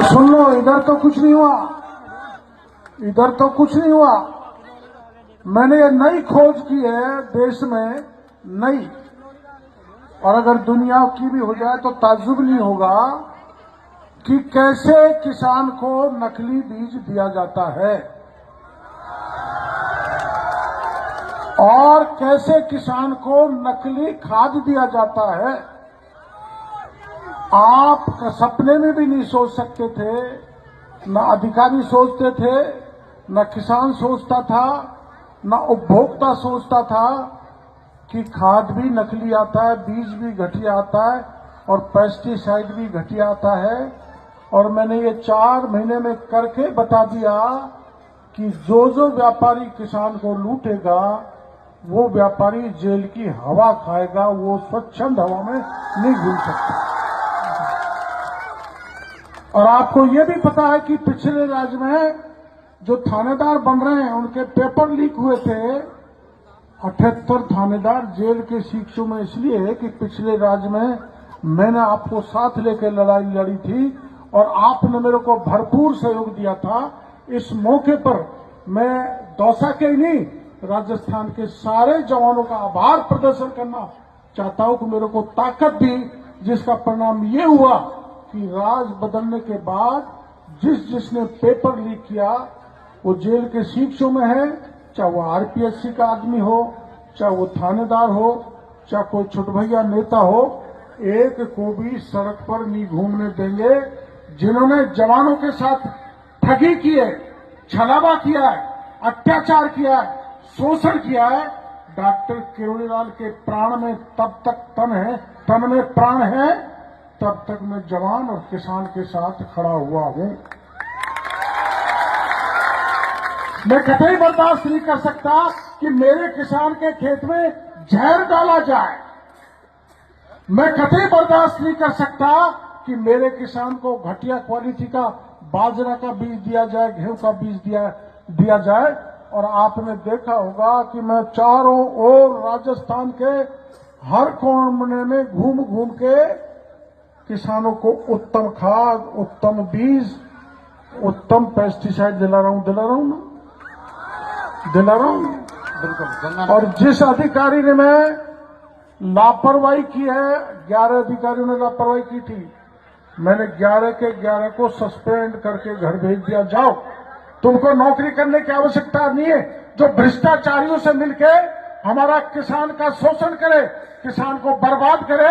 सुन लो, इधर तो कुछ नहीं हुआ, इधर तो कुछ नहीं हुआ। मैंने ये नई खोज की है देश में, नई, और अगर दुनिया की भी हो जाए तो ताज्जुब नहीं होगा कि कैसे किसान को नकली बीज दिया जाता है और कैसे किसान को नकली खाद दिया जाता है। आप सपने में भी नहीं सोच सकते थे, न अधिकारी सोचते थे, न किसान सोचता था, न उपभोक्ता सोचता था कि खाद भी नकली आता है, बीज भी घटिया आता है और पेस्टिसाइड भी घटिया आता है। और मैंने ये 4 महीने में करके बता दिया कि जो व्यापारी किसान को लूटेगा वो व्यापारी जेल की हवा खाएगा, वो स्वच्छंद हवा में नहीं घूम सकता। और आपको ये भी पता है कि पिछले राज्य में जो थानेदार बन रहे हैं उनके पेपर लीक हुए थे। 78 थानेदार जेल के शिक्षों में इसलिए कि पिछले राज्य में मैंने आपको साथ लेकर लड़ाई लड़ी थी और आपने मेरे को भरपूर सहयोग दिया था। इस मौके पर मैं दौसा के ही नहीं, राजस्थान के सारे जवानों का आभार प्रदर्शन करना चाहता हूं कि मेरे को ताकत दी, जिसका परिणाम ये हुआ कि राज बदलने के बाद जिसने पेपर लीक किया वो जेल के शिक्षों में है, चाहे वो आरपीएससी का आदमी हो, चाहे वो थानेदार हो, चाहे कोई छुटभैया नेता हो, एक को भी सड़क पर नहीं घूमने देंगे। जिन्होंने जवानों के साथ ठगी की है, छलावा किया है, अत्याचार किया है, शोषण किया है, डॉक्टर किरोड़ीलाल के प्राण में तब तक तन में प्राण है, तब तक मैं जवान और किसान के साथ खड़ा हुआ हूं। मैं कतई बर्दाश्त नहीं कर सकता कि मेरे किसान के खेत में जहर डाला जाए। मैं कतई बर्दाश्त नहीं कर सकता कि मेरे किसान को घटिया क्वालिटी का बाजरा का बीज दिया जाए, गेहूं का बीज दिया जाए। और आपने देखा होगा कि मैं चारों ओर राजस्थान के हर कोने में घूम घूम के किसानों को उत्तम खाद, उत्तम बीज, उत्तम पेस्टिसाइड दिला रहा हूं ना, दिला रहा हूं। बिल्कुल। और जिस अधिकारी ने मैं लापरवाही की है, 11 अधिकारियों ने लापरवाही की थी, मैंने 11 के 11 को सस्पेंड करके घर भेज दिया। जाओ, तुमको नौकरी करने की आवश्यकता नहीं है। जो भ्रष्टाचारियों से मिलके हमारा किसान का शोषण करे, किसान को बर्बाद करे,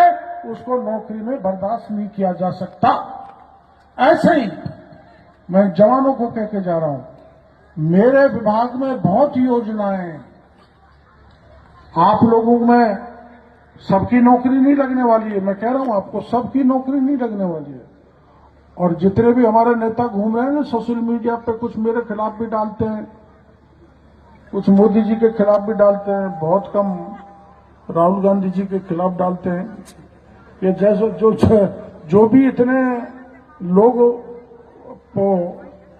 उसको नौकरी में बर्दाश्त नहीं किया जा सकता। ऐसे ही मैं जवानों को कह के जा रहा हूं, मेरे विभाग में बहुत योजनाएं हैं। आप लोगों में सबकी नौकरी नहीं लगने वाली है, मैं कह रहा हूं आपको, सबकी नौकरी नहीं लगने वाली है। और जितने भी हमारे नेता घूम रहे हैं ना सोशल मीडिया पे, कुछ मेरे खिलाफ भी डालते हैं, कुछ मोदी जी के खिलाफ भी डालते हैं, बहुत कम राहुल गांधी जी के खिलाफ डालते हैं। ये जैसे जो भी इतने लोग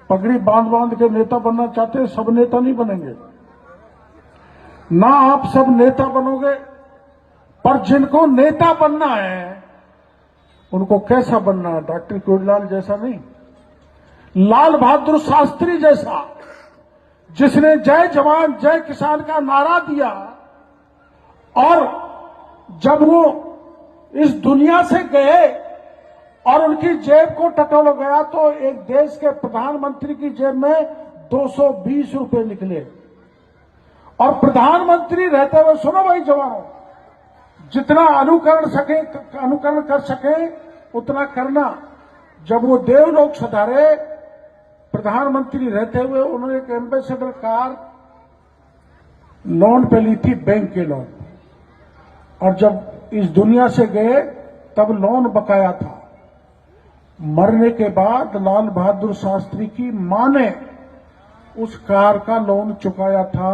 पगड़ी बांध के नेता बनना चाहते हैं, सब नेता नहीं बनेंगे ना। आप सब नेता बनोगे, पर जिनको नेता बनना है उनको कैसा बनना है? डॉक्टर किरोड़ीलाल जैसा नहीं, लाल बहादुर शास्त्री जैसा, जिसने जय जवान जय किसान का नारा दिया और जब वो इस दुनिया से गए और उनकी जेब को टटोला गया तो एक देश के प्रधानमंत्री की जेब में 220 रुपए निकले। और प्रधानमंत्री रहते हुए, सुनो भाई जवानों, जितना अनुकरण कर सके उतना करना। जब वो देवलोक सुधारे, प्रधानमंत्री रहते हुए उन्होंने एक एम्बेसडर कार लोन पे ली थी, बैंक के लोन, और जब इस दुनिया से गए तब लोन बकाया था। मरने के बाद लाल बहादुर शास्त्री की मां ने उस कार का लोन चुकाया था।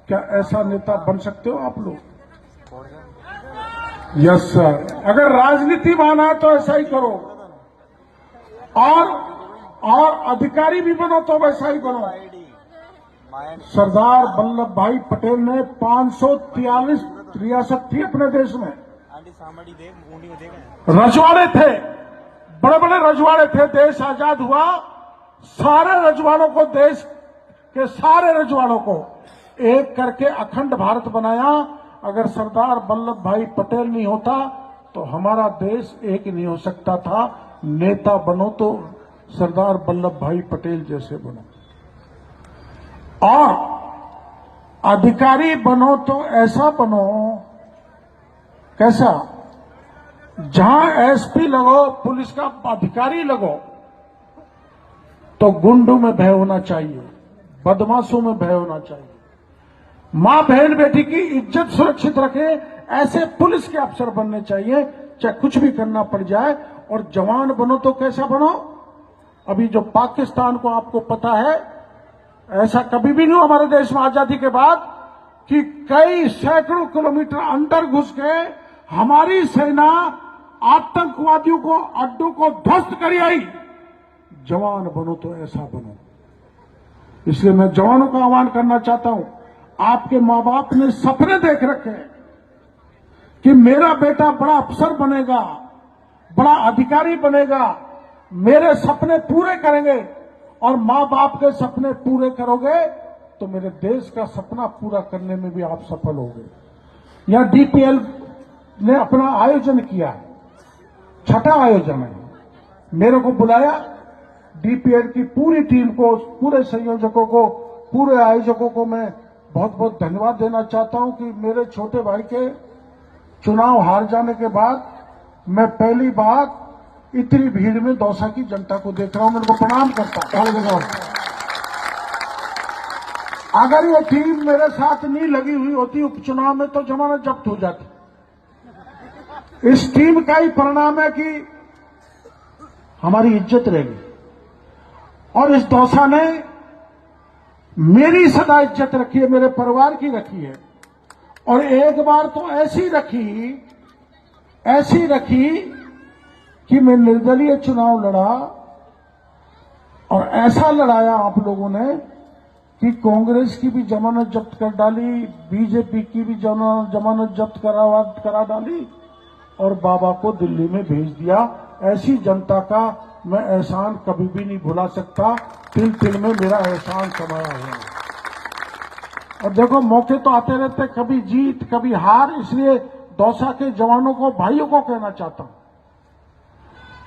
क्या ऐसा नेता बन सकते हो आप लोग? Yes sir. अगर राजनीति माना तो ऐसा ही करो, और अधिकारी भी बनो तो वैसा ही बनो। सरदार वल्लभ भाई पटेल ने 543 रियासत थी अपने देश में, रजवाड़े थे, बड़े बड़े रजवाड़े थे, देश आजाद हुआ, सारे रजवाड़ों को, देश के सारे रजवाड़ों को एक करके अखंड भारत बनाया। अगर सरदार वल्लभ भाई पटेल नहीं होता तो हमारा देश एक नहीं हो सकता था। नेता बनो तो सरदार वल्लभ भाई पटेल जैसे बनो, और अधिकारी बनो तो ऐसा बनो, कैसा, जहां एसपी लगो, पुलिस का अधिकारी लगो, तो गुंडों में भय होना चाहिए, बदमाशों में भय होना चाहिए। मां बहन बेटी की इज्जत सुरक्षित रखे, ऐसे पुलिस के अफसर बनने चाहिए, चाहे कुछ भी करना पड़ जाए। और जवान बनो तो कैसा बनो? अभी जो पाकिस्तान को आपको पता है, ऐसा कभी भी नहीं हुआ हमारे देश में आजादी के बाद कि कई सैकड़ों किलोमीटर अंदर घुस के हमारी सेना आतंकवादियों को, अड्डों को ध्वस्त कर आई। जवान बनो तो ऐसा बनो। इसलिए मैं जवानों का आह्वान करना चाहता हूं, आपके मां बाप ने सपने देख रखे हैं कि मेरा बेटा बड़ा अफसर बनेगा, बड़ा अधिकारी बनेगा, मेरे सपने पूरे करेंगे, और मां बाप के सपने पूरे करोगे तो मेरे देश का सपना पूरा करने में भी आप सफल होंगे। यहां डीपीएल ने अपना आयोजन किया, छठा आयोजन है। मेरे को बुलाया, डीपीएल की पूरी टीम को, पूरे संयोजकों को, पूरे आयोजकों को मैं बहुत बहुत धन्यवाद देना चाहता हूं कि मेरे छोटे भाई के चुनाव हार जाने के बाद मैं पहली बार इतनी भीड़ में दौसा की जनता को देख रहा हूं। मैं उनको प्रणाम करता हूं। अगर ये टीम मेरे साथ नहीं लगी हुई होती उपचुनाव में तो जमानत जब्त हो जाती। इस टीम का ही परिणाम है कि हमारी इज्जत रहेगी, और इस दौसा ने मेरी सदा इज्जत रखी है, मेरे परिवार की रखी है। और एक बार तो ऐसी रखी कि मैं निर्दलीय चुनाव लड़ा, और ऐसा लड़ाया आप लोगों ने कि कांग्रेस की भी जमानत जब्त कर डाली, बीजेपी की भी जमानत जब्त करा डाली, और बाबा को दिल्ली में भेज दिया। ऐसी जनता का मैं एहसान कभी भी नहीं भुला सकता। तिल तिल में मेरा एहसान समाया हुआ है। और देखो, मौके तो आते रहते, कभी जीत कभी हार, इसलिए दौसा के जवानों को, भाइयों को कहना चाहता हूं,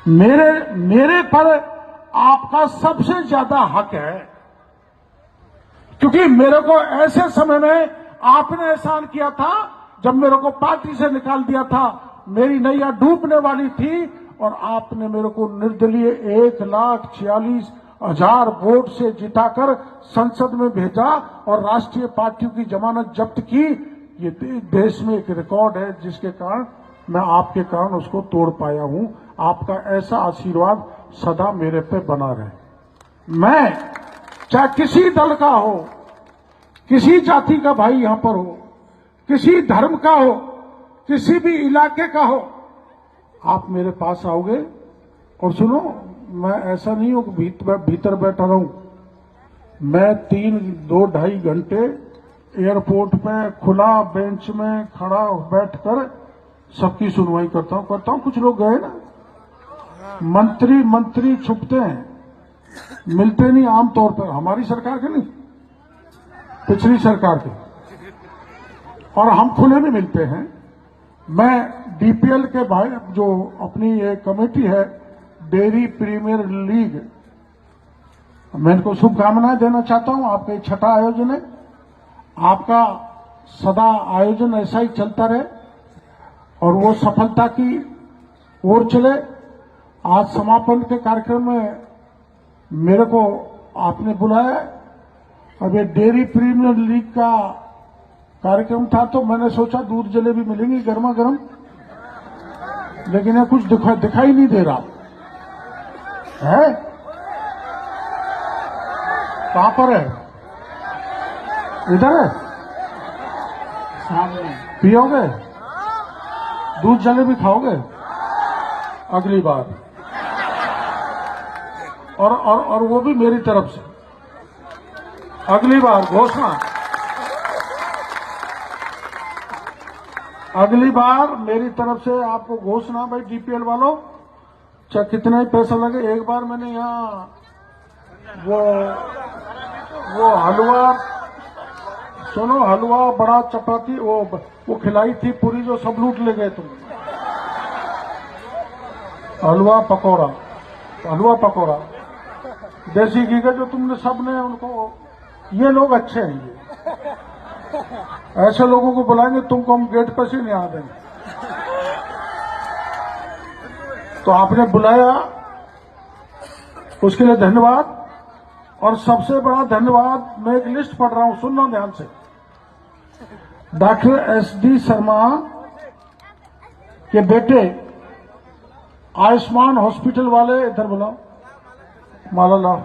मेरे पर आपका सबसे ज्यादा हक है, क्योंकि मेरे को ऐसे समय में आपने एहसान किया था जब मेरे को पार्टी से निकाल दिया था, मेरी नैया डूबने वाली थी, और आपने मेरे को निर्दलीय 1,46,000 वोट से जिताकर संसद में भेजा और राष्ट्रीय पार्टियों की जमानत जब्त की। ये देश में एक रिकॉर्ड है, जिसके कारण मैं आपके कारण उसको तोड़ पाया हूं। आपका ऐसा आशीर्वाद सदा मेरे पे बना रहे। मैं चाहे किसी दल का हो, किसी जाति का भाई यहां पर हो, किसी धर्म का हो, किसी भी इलाके का हो, आप मेरे पास आओगे। और सुनो, मैं ऐसा नहीं हूं कि भीतर बैठा रहूं। मैं 2-2.5 घंटे एयरपोर्ट पे खुला बेंच में खड़ा बैठकर सबकी सुनवाई करता हूं। कुछ लोग गए ना, मंत्री छुपते हैं, मिलते नहीं आमतौर पर, हमारी सरकार के नहीं, पिछली सरकार के, और हम खुले में मिलते हैं। मैं डीपीएल के भाई, जो अपनी ये कमेटी है डेयरी प्रीमियर लीग, मैं इनको शुभकामनाएं देना चाहता हूं। आपका ये छठा आयोजन है, आपका सदा आयोजन ऐसा ही चलता रहे और वो सफलता की ओर चले। आज समापन के कार्यक्रम में मेरे को आपने बुलाया। अब ये डेयरी प्रीमियर लीग का कार्यक्रम था तो मैंने सोचा दूध जलेबी मिलेंगी गर्मा गर्म, लेकिन ये कुछ दिखाई नहीं दे रहा है। कहां पर है? इधर है, सामने। पियोगे दूध जलेबी, खाओगे अगली बार, और वो भी मेरी तरफ से अगली बार घोषणा। अगली बार मेरी तरफ से आपको घोषणा, भाई डीपीएल वालों, चाहे कितना ही पैसा लगे। एक बार मैंने यहाँ वो हलवा, सुनो, हलवा बड़ा चपाती वो खिलाई थी पूरी, जो सब लूट ले गए तुम। हलवा पकौड़ा देसी घी का जो तुमने सबने उनको, ये लोग अच्छे हैं। ये ऐसे लोगों को बुलाएंगे तुमको हम गेट पर से नहीं आ देंगे। तो आपने बुलाया, उसके लिए धन्यवाद। और सबसे बड़ा धन्यवाद, मैं एक लिस्ट पढ़ रहा हूं, सुनना ध्यान से। डॉक्टर SD शर्मा के बेटे आयुष्मान हॉस्पिटल वाले, इधर बुलाओ, माला लाओ।